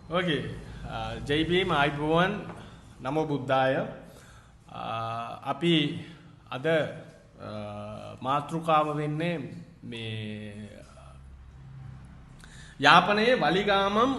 Okay. ජයි beam ආයිබෝවන් නමෝ බුද්ධාය. අපි අද මාතෘකාව වෙන්නේ මේ යාපනයේ වලිගාමම්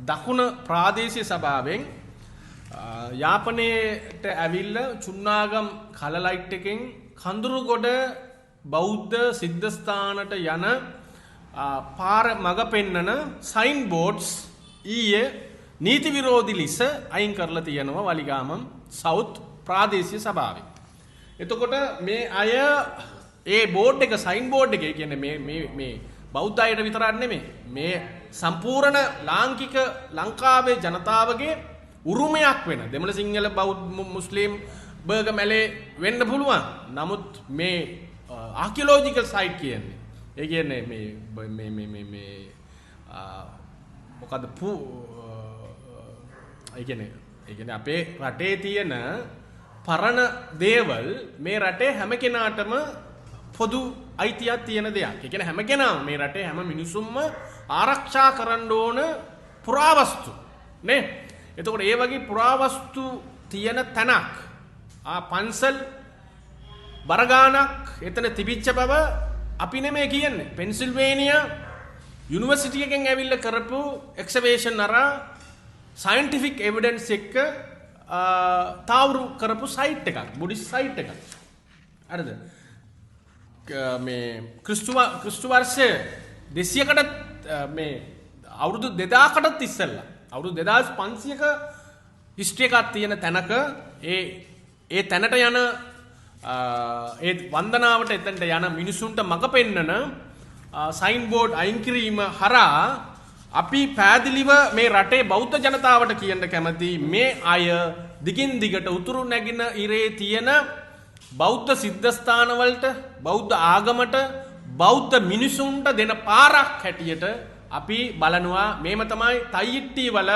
දකුණ ප්‍රාදේශීය සභාවෙන් යාපනයේට ඇවිල්ලා චුන්නාගම් කලලයිට් එකෙන් කඳුරුගොඩ බෞද්ධ සිද්ධස්ථානට යන පාර මඟ පෙන්නන සයින් බෝඩ්ස් ඊයේ නීති විරෝධී ලෙස අයින් කරලා තියෙනවා වලිගාමම් සවුත් ප්‍රාදේශීය සභාවේ. එතකොට මේ අය ඒ බෝඩ් එක සයින් බෝඩ් එකේ කියන්නේ මේ බෞද්ධ අයට විතරක් නෙමෙයි මේ සම්පූර්ණ ලාංකික ලංකාවේ ජනතාවගේ උරුමයක් වෙන දෙමළ සිංහල බෞද්ධ මුස්ලිම් බර්ග මැලේ වෙන්න පුළුවන්. නමුත් මේ ආකියොලොජිකල් සයිට් කියන්නේ ඒ කියන්නේ මේ මොකද ඒ කියන්නේ අපේ රටේ තියෙන පරණ දේවල් මේ රටේ හැම කෙනාටම පොදු අයිතියක් තියෙන දෙයක්. ඒ කියන්නේ හැම කෙනාම මේ රටේ හැම මිනිසුන්ම ආරක්ෂා කරන්න ඕන පුරාවස්තු නේ. එතකොට ඒ වගේ පුරාවස්තු තියෙන තැනක් පන්සල් බරගානක් එතන තිබිච්ච බව අපි නෙමෙයි කියන්නේ. පෙන්සිල්වේනියා යුනිවර්සිටි එකෙන් ඇවිල්ලා කරපු එක්ස්කවේෂන් අරා සයන්ටිෆික් එවිඩන්ස් එක්ක තාවුරු කරපු සයිට් එකක් බුද්දිස් සයිට් එකක්. හරිද? මේ ක්‍රිස්තු වර්ෂය 200කට මේ අවුරුදු 2000කටත් ඉස්සෙල්ලා අවුරුදු 2500ක හිස්ටරි එකක් තියෙන තැනක ඒ තැනට යන ඒ වන්දනාවට එතනට යන මිනිසුන්ට මඟ පෙන්නන සයින් බෝඩ් අයින් කිරීම හරහා අපි පැහැදිලිව මේ රටේ බෞද්ධ ජනතාවට කියන්න කැමති මේ අය දිගින් දිගට උතුරු නැගින ඉරේ තියෙන බෞද්ධ සිද්ධස්ථානවලට බෞද්ධ ආගමට බෞද්ධ මිනිසුන්ට දෙන පාරක් හැටියට අපි බලනවා. මේම තමයි තයිට්ටි වල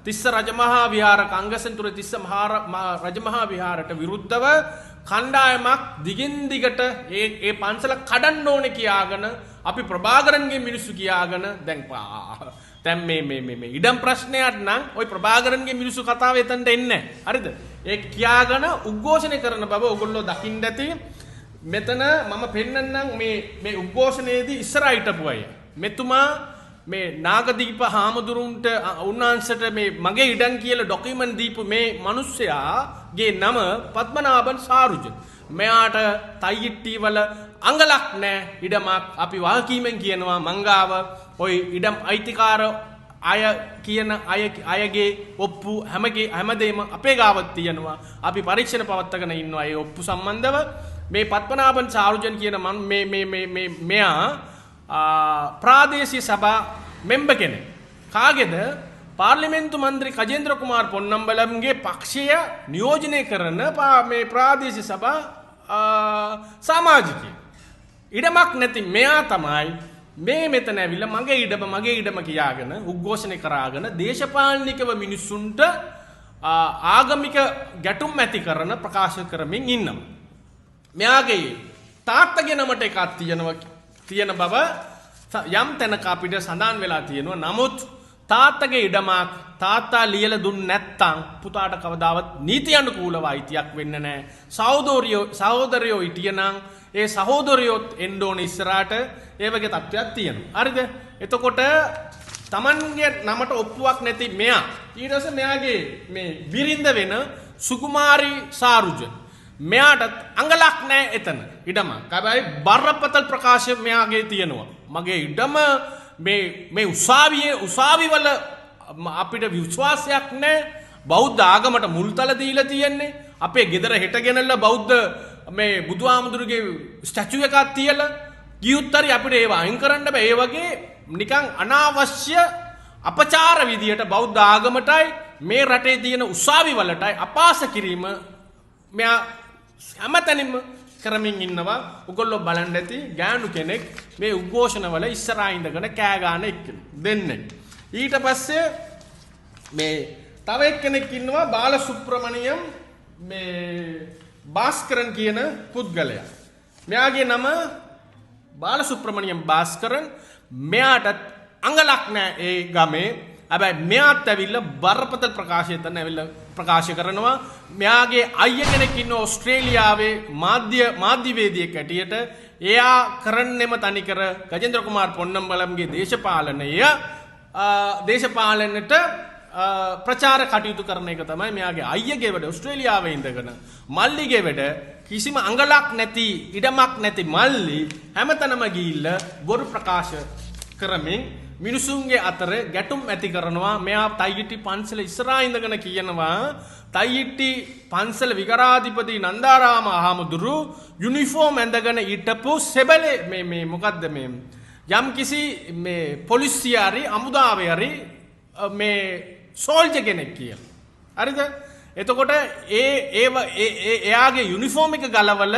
තිස්ස රජමහා විහාර කංගසන්තුර තිස්ස රජමහා විහාරට විරුද්ධව කණ්ඩායමක් දිගින් දිගට ඒ පන්සල කඩන්න ඕනේ කියාගෙන අපි ප්‍රභාකරන්ගේ මිනිස්සු කියාගෙන දැන් මේ ඉඩම් ප්‍රශ්නයක් නම් ওই ප්‍රභාකරන්ගේ මිනිස්සු කතාව එතනට එන්නේ නැහැ. හරිද? ඒ කියාගෙන උද්ඝෝෂණය කරන බව ඔයගොල්ලෝ දකින්න ඇති. මෙතන මම පෙන්නන්නම් මේ උද්ඝෝෂණයේදී ඉස්සරහ හිටපු අය. මෙතුමා මේ නාගදීප හාමුදුරුන්ට උන්වහන්සේට මේ මගේ ඉඩම් කියලා ඩොකියුමන්ට් දීපු මේ මිනිස්සයාගේ නම පද්මනාභන් සාරුජ. මෙයාට තයිට්ටි වල අඟලක් නැහැ ඉඩමක්. අපි වාකීමෙන් කියනවා මංගාව ওই ඉඩම් අයිතිකාර අය කියන අයගේ ඔප්පු හැමදේම අපේ ගාවත් තියෙනවා. අපි පරීක්ෂණ පවත්වාගෙන ඉන්නවා ඒ ඔප්පු සම්බන්ධව. මේ පද්මනාභන් සාරුජන් කියන මෙයා ප්‍රාදේශීය සභා මෙම්බර් කෙනෙක්. කාගේද? පාර්ලිමේන්තු මන්ත්‍රී කජේන්ද්‍ර කුමාර් පොන්නම්බලම්ගේ පක්ෂය නියෝජනය කරන මේ ප්‍රාදේශීය සභා සමාජිකයෙක්. ඉඩමක් නැති මෙයා තමයි මේ මෙතන ඇවිල්ලා මගේ ඉඩම කියාගෙන උද්ඝෝෂණය කරාගෙන දේශපාලනිකව මිනිස්සුන්ට ආගමික ගැටුම් ඇති කරන ප්‍රකාශ කරමින් ඉන්නවා. මෙයාගේ තාත්තගේ නමට එකක් තියෙන බව යම් තැනක අපිට සඳහන් වෙලා තියෙනවා. නමුත් තාත්තගේ ඉඩමක් තාත්තා ලියලා දුන්නේ නැත්තම් පුතාට කවදාවත් නීති අනුකූලව අයිතියක් වෙන්නේ නැහැ. සහෝදරයෝ හිටියනම් ඒ සහෝදරයොත් එන්න ඕනේ ඉස්සරහට. ඒ වගේ තත්ත්වයක් තියෙනවා. හරිද? එතකොට Tamanගේ නමට ඔප්පුවක් නැති මෙයා ඊට පස්සේ මෙයාගේ මේ බිරිඳ වෙන සුකුමාරි සාරුජ මෙයාට අඟලක් නැහැ එතන ඉඩමක්. හැබැයි බරපතල ප්‍රකාශය මෙයාගේ තියෙනවා. මගේ ඉඩම මේ උසාවි වල අපිට විශ්වාසයක් නැහැ. බෞද්ධ ආගමට මුල්තල දීලා තියෙන්නේ. අපේ ගෙදර හෙට ගෙනල්ලා බෞද්ධ මේ බුදුහාමුදුරුගේ ස්ටැචු එකක් තියලා ගියුත්තරි අපිට ඒව අයින් කරන්න බෑ. ඒ වගේ නිකන් අනාවශ්‍ය අපචාර විදියට බෞද්ධ ආගමටයි මේ රටේ තියෙන උසාවි වලටයි අපහාස කිරීම මෙයා හැමතැනින්ම කරමින් ඉන්නවා. ඔයගොල්ලෝ බලන්න ඇති ගෑනු කෙනෙක් මේ උද්ඝෝෂණ වල ඉස්සරහා ඉඳගෙන කෑ ගන්න දෙන්නේ. ඊට පස්සේ මේ තව එක්කෙනෙක් ඉන්නවා බාලසුප්‍රමණියම් මේ භාස්කරන් කියන පුද්ගලයා. මෙයාගේ නම බාලසුප්‍රමණියම් භාස්කරන්. මෙයාට අඟලක් නෑ ඒ ගමේ හැබැයි මෙයාත් ඇවිල්ලා බරපතල ප්‍රකාශය තන ඇවිල්ලා ප්‍රකාශ කරනවා මෙයාගේ අයියා කෙනෙක් ඉන්න ඕස්ට්‍රේලියාවේ මාධ්‍යවේදියෙක් ඇටියට එයා කරන්නෙම තනිකර ගජේන්ද්‍ර කුමාර් පොන්නම්බලම්ගේ දේශපාලනයට ප්‍රචාර කටයුතු කරන එක තමයි මෙයාගේ අයියගේ වැඩ ඕස්ට්‍රේලියාවේ ඉඳගෙන මල්ලිගේ වැඩ කිසිම අඟලක් නැති ඉඩමක් නැති මල්ලි හැමතැනම ගිහිල්ලා බොරු ප්‍රකාශ කරමින් මිනිසුන්ගේ අතර ගැටුම් ඇති කරනවා මෙයා තයිටි පන්සල ඉස්සරහා ඉඳගෙන කියනවා තයිටි පන්සල විකාරාධිපති නන්දාරාම අහමුදුරු යුනිෆෝම් ඇඳගෙන හිටපු සෙබලේ මේ මොකද්ද මේ යම් කිසි මේ පොලිසිය හරි අමුදාවේ හරි මේ සෝල්ජර් කෙනෙක් කියලා. හරිද? එතකොට එයාගේ යුනිෆෝම් එක ගලවල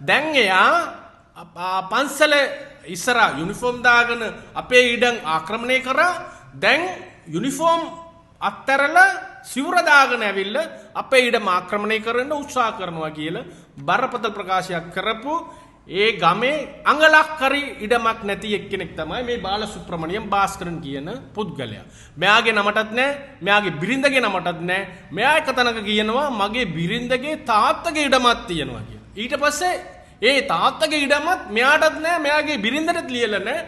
දැන් එයා පන්සල ඉස්සරහා යුනිෆෝම් දාගෙන අපේ ඉඩම් ආක්‍රමණය කරා දැන් යුනිෆෝම් අත්තරලා සිවුර දාගෙන ඇවිල්ලා අපේ ඉඩම් ආක්‍රමණය කරන්න උත්සාහ කරනවා කියලා බරපතල ප්‍රකාශයක් කරපු ඒ ගමේ අඟලක් හරි ඉඩමක් නැති එක්කෙනෙක් තමයි මේ බාලසුබ්‍රමණියම් භාස්කරන් කියන පුද්ගලයා. මෙයාගේ නමටත් නැහැ, මෙයාගේ බිරිඳගේ නමටත් නැහැ. මෙයා එක තැනක කියනවා මගේ බිරිඳගේ තාත්තගේ ඉඩමක් තියෙනවා කියලා. ඊට පස්සේ ඒ තාත්තගේ ඉඩමත් මෙයාටත් නැහැ, මෙයාගේ බිරිඳටත් ලියලා නැහැ.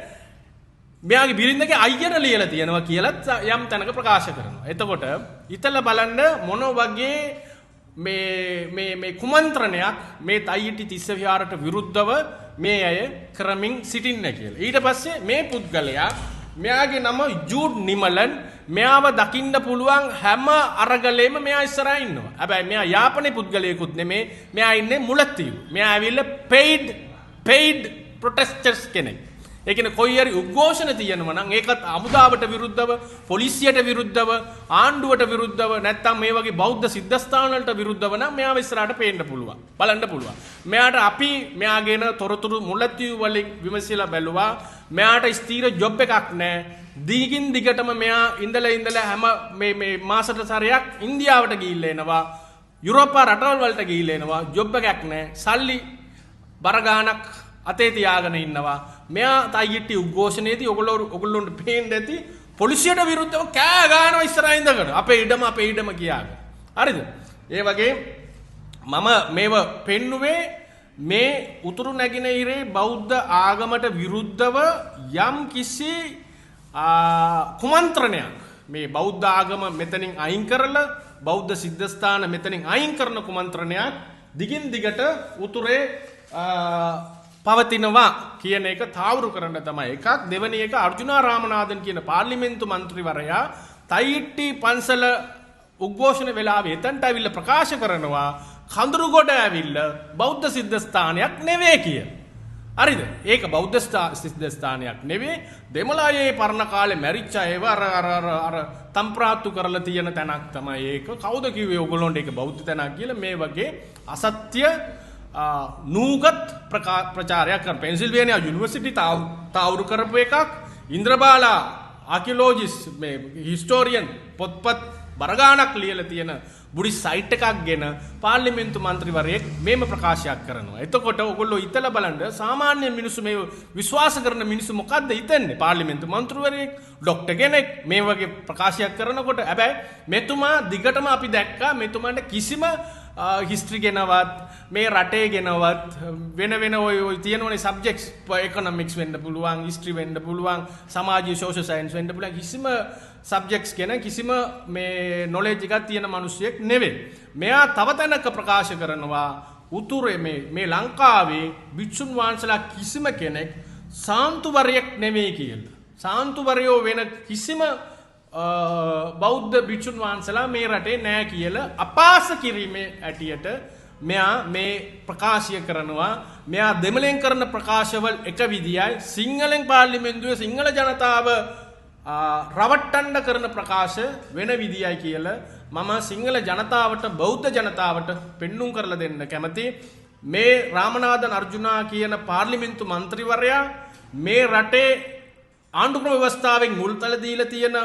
මෙයාගේ බිරිඳගේ අයියට ලියලා තියෙනවා කියලාත් යම් තැනක ප්‍රකාශ කරනවා. එතකොට ඉතල බලන්න මොන වගේ මේ කුමන්ත්‍රණයක් මේ තයිටි තිස්ස විහාරට විරුද්ධව මේ අය කරමින් සිටින්න කියලා. ඊට පස්සේ මේ පුද්ගලයා මෙයාගේ නම ජූඩ් නිමලන් මෙයාව දකින්න පුළුවන් හැම අරගලෙම මෙයා ඉස්සරහා ඉන්නවා. හැබැයි මෙයා යාපනයේ පුද්ගලයෙකුත් නෙමේ. මෙයා ඉන්නේ මුලතිව්. මෙයා ඇවිල්ලා paid protesters කෙනෙක්. ඒ කියන්නේ කොයි හරි උද්ඝෝෂණ තියෙනවා නම් ඒකත් අමුදාවට විරුද්ධව, පොලිසියට විරුද්ධව, ආණ්ඩුවට විරුද්ධව නැත්නම් මේ වගේ බෞද්ධ සිද්ධාස්ථාන වලට විරුද්ධව නම් මෙයාව ඉස්සරහට පේන්න පුළුවන්. බලන්න පුළුවන්. මෙයාට අපි මෙයාගෙන තොරතුරු මුලතිව් වලින් විමසලා බැලුවා. මෙයාට ස්ථීර ජොබ් එකක් නැහැ. දිගින් දිගටම මෙයා ඉඳලා හැම මේ මාසෙට සැරයක් ඉන්දියාවට ගිහිල්ලා එනවා. යුරෝපා රටවල් වලට ගිහිල්ලා එනවා. ජොබ් එකක් නැහැ. සල්ලි බර ගාණක් අතේ තියාගෙන ඉන්නවා. මෙයා තයිටි උද්ඝෝෂණයේදී ඔගොල්ලොන්ට පේන්න ඇති පොලිසියට විරුද්ධව කෑ ගන්නවා ඉස්සරහින් ඉඳගෙන අපේ ඉඩම කියාගෙන. හරිද? ඒ වගේ මම මේව පෙන්නුවේ මේ උතුරු නැගෙනහිරේ බෞද්ධ ආගමට විරුද්ධව යම් කිසි කුමන්ත්‍රණයක් මේ බෞද්ධ ආගම මෙතනින් අයින් කරලා බෞද්ධ සිද්ධාස්ථාන මෙතනින් අයින් කරන කුමන්ත්‍රණයක් දිගින් දිගට උතුරේ පවතිනවා කියන එක තාවුරු කරන්න තමයි එකක්. දෙවෙනි එක අර්ජුනා රාමනාදන් කියන පාර්ලිමේන්තු මන්ත්‍රීවරයා තයිටි පන්සල උද්ඝෝෂණ වෙලාවේ එතනට ඇවිල්ලා ප්‍රකාශ කරනවා කඳුරුගොඩ ඇවිල්ලා බෞද්ධ සිද්ධාස්ථානයක් නෙවෙයි කියලා. හරිද? ඒක බෞද්ධ සිද්ධාස්ථානයක් නෙවෙයි. දෙමළායේ පරණ කාලේ මැරිච්ච ඒව අර තම්ප්‍රාත්තු කරලා තියෙන තැනක් තමයි ඒක. කවුද කිව්වේ ඔයගොල්ලොන්ට ඒක බෞද්ධ තැනක් කියලා? මේ වගේ අසත්‍ය නූගත් ප්‍රචාරයක් කරන පෙන්සිල්වේනියා යුනිවර්සිටි තාවුරු කරපු එකක්. ඉන්ද්‍රබාලා ආකියොලොජිස්ට් මේ හිස්ටෝරියන් පොත්පත් බරගානක් ලියලා තියෙන බුඩි සයිට් එකක් ගෙන පාර්ලිමේන්තු මන්ත්‍රීවරයෙක් මේම ප්‍රකාශයක් කරනවා. එතකොට ඔයගොල්ලෝ හිතලා බලන්න සාමාන්‍ය මිනිස්සු මේ විශ්වාස කරන මිනිස්සු මොකද්ද හිතන්නේ? පාර්ලිමේන්තු මන්ත්‍රීවරයෙක්, ડોක්ටර් කෙනෙක් මේ වගේ ප්‍රකාශයක් කරනකොට හැබැයි මෙතුමා දිගටම අපි දැක්කා මෙතුමාට කිසිම හිස්ටරි ගෙනවත් මේ රටේ ගෙනවත් වෙන ඔය තියෙනවනේ සබ්ජෙක්ට්ස් ඉකොනොමික්ස් වෙන්න පුළුවන්, හිස්ටරි වෙන්න පුළුවන්, සමාජීය සෝෂල් සයන්ස් වෙන්න පුළුවන්. කිසිම සබ්ජෙක්ට්ස් ගැන කිසිම මේ නොලෙජ් එකක් තියෙන මිනිස්සෙක් නෙවෙයි. මෙයා තව තැනක ප්‍රකාශ කරනවා උතුරේ මේ ලංකාවේ භික්ෂුන් වහන්සේලා කිසිම කෙනෙක් සාන්තුවරයෙක් නෙවෙයි කියලා. සාන්තුවරයෝ වෙන කිසිම බෞද්ධ භික්ෂුන් වහන්සේලා මේ රටේ නෑ කියලා අපහාස කිරීමේ ඇටියට මෙයා මේ ප්‍රකාශය කරනවා. මෙයා දෙමළෙන් කරන ප්‍රකාශවල එක විදියයි සිංහලෙන් පාර්ලිමේන්තුවේ සිංහල ජනතාව රවට්ටන්න කරන ප්‍රකාශ වෙන විදියයි කියලා මම සිංහල ජනතාවට බෞද්ධ ජනතාවට පෙන්눔 කරලා දෙන්න කැමතියි. මේ රාමනාදන් අර්ජුනා කියන පාර්ලිමේන්තු මන්ත්‍රීවරයා මේ රටේ ආණ්ඩුක්‍රම ව්‍යවස්ථාවෙන් මුල්තල දීලා තියෙන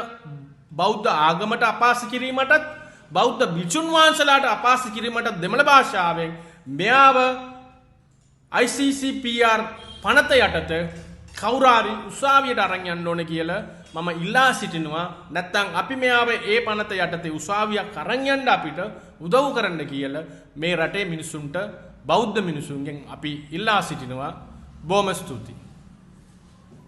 බෞද්ධ ආගමට අපහාස කිරීමටත් බෞද්ධ භික්ෂුන් වහන්සේලාට අපහාස කිරීමටත් දෙමළ භාෂාවෙන් මෙයාව ICCPR පනත යටත කවුරු හරි උසාවියට අරන් යන්න ඕනේ කියලා මම ඉල්ලා සිටිනවා නැත්තම් අපි මෙයාව ඒ පනත යටතේ උසාවියක් අරන් යන්න අපිට උදව් කරන්න කියලා මේ රටේ මිනිසුන්ට බෞද්ධ මිනිසුන්ගෙන් අපි ඉල්ලා සිටිනවා. බොහොම ස්තුතියි.